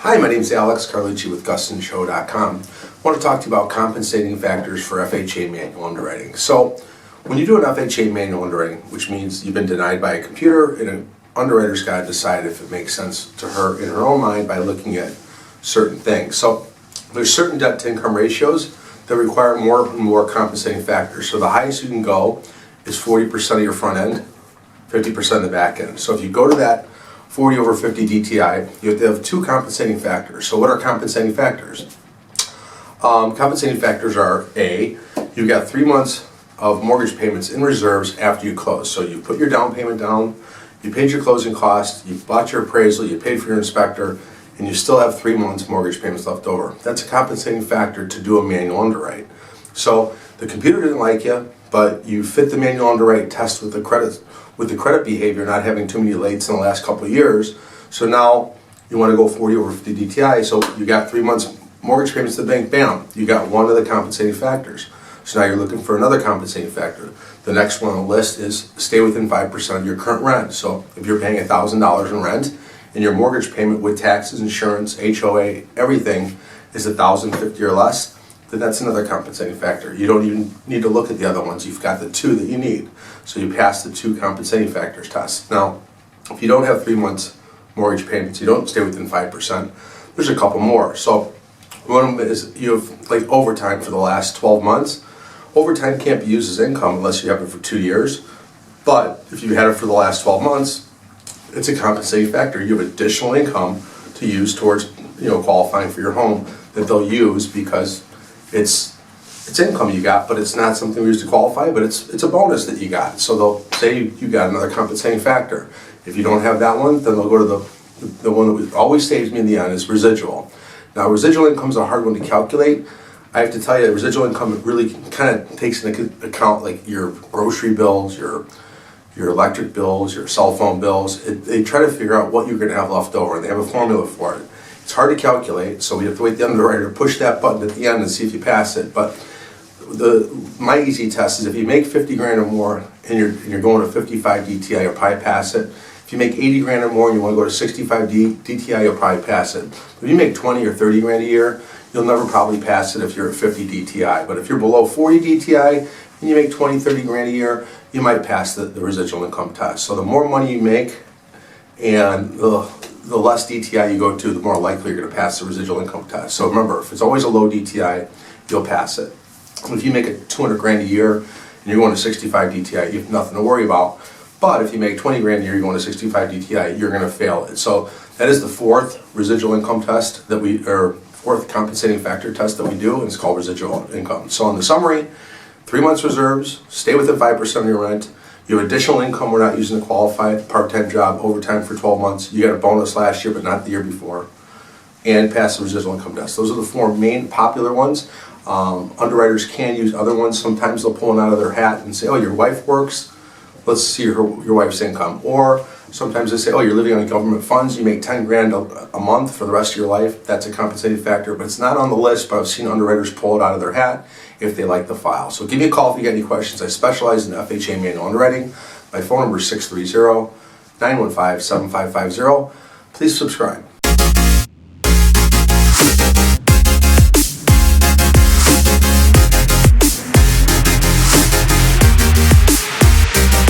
Hi, my name is Alex CARLUCCI with GustanCho.com. I want to talk to you about compensating factors for FHA manual underwriting. So, when you do an FHA manual underwriting, which means you've been denied by a computer, and an underwriter's got to decide if it makes sense to her in her own mind by looking at certain things. So, there's certain debt to income ratios that require more and more compensating factors. So, the highest you can go is 40% of your front end, 50% of the back end. So, if you go to that 40 over 50 DTI, you have to have two compensating factors. So what are compensating factors? Compensating factors are A, you've got 3 months of mortgage payments in reserves after you close. So you put your down payment down, you paid your closing costs, you bought your appraisal, you paid for your inspector, and you still have 3 months mortgage payments left over. That's a compensating factor to do a manual underwrite. So the computer didn't like you, but you fit the manual underwrite test with the credit behavior, not having too many lates in the last couple of years. So now you want to go 40 over 50 DTI. So you got 3 months mortgage payments to the bank, bam, you got one of the compensating factors. So now you're looking for another compensating factor. The next one on the list is stay within 5% of your current rent. So if you're paying $1,000 in rent and your mortgage payment with taxes, insurance, HOA, everything is $1,050 or less, then that's another compensating factor. You don't even need to look at the other ones. You've got the two that you need. So you pass the two compensating factors test. Now, if you don't have 3 months mortgage payments, you don't stay within 5%, there's a couple more. So one of them is you have like overtime for the last 12 months. Overtime can't be used as income unless you have it for 2 years. But if you had it for the last 12 months, it's a compensating factor. You have additional income to use towards qualifying for your home that they'll use because it's income you got, but it's not something we use to qualify, but it's a bonus that you got. So they'll say you got another compensating factor. If you don't have that one, then they'll go to the one that always saves me in the end is residual. Now residual income is a hard one to calculate. I have to tell you, residual income really kind of takes into account like your grocery bills, your electric bills, your cell phone bills. They try to figure out what you're going to have left over, and they have a formula for it. It's hard to calculate, so we have to wait the underwriter to push that button at the end and see if you pass it. But my easy test is if you make 50 grand or more and you're going to 55 DTI, you'll probably pass it. If you make 80 grand or more and you want to go to 65 DTI, you'll probably pass it. If you make 20 or 30 grand a year, you'll never probably pass it if you're at 50 DTI. But if you're below 40 DTI and you make 20, 30 grand a year, you might pass the residual income test. So the more money you make and the less DTI you go to, the more likely you're going to pass the residual income test. So remember, if it's always a low DTI, you'll pass it. If you make it 200 grand a year and you're going to 65 DTI, you have nothing to worry about. But if you make 20 grand a year, you're going to 65 DTI, you're going to fail it. So that is the fourth residual income test fourth compensating factor test that we do, and it's called residual income. So in the summary, 3 months reserves, stay within 5% of your rent. You have additional income we're not using to qualify, part-time job, overtime for 12 months. You got a bonus last year, but not the year before. And pass the residual income test. Those are the four main popular ones. Underwriters can use other ones. Sometimes they'll pull one out of their hat and say, oh, your wife works, let's see your wife's income. Or sometimes they say, oh, you're living on government funds, you make 10 grand a month for the rest of your life. That's a compensating factor, but it's not on the list, but I've seen underwriters pull it out of their hat if they like the file. So give me a call if you got any questions. I specialize in FHA manual underwriting. My phone number is 630-915-7550. Please subscribe.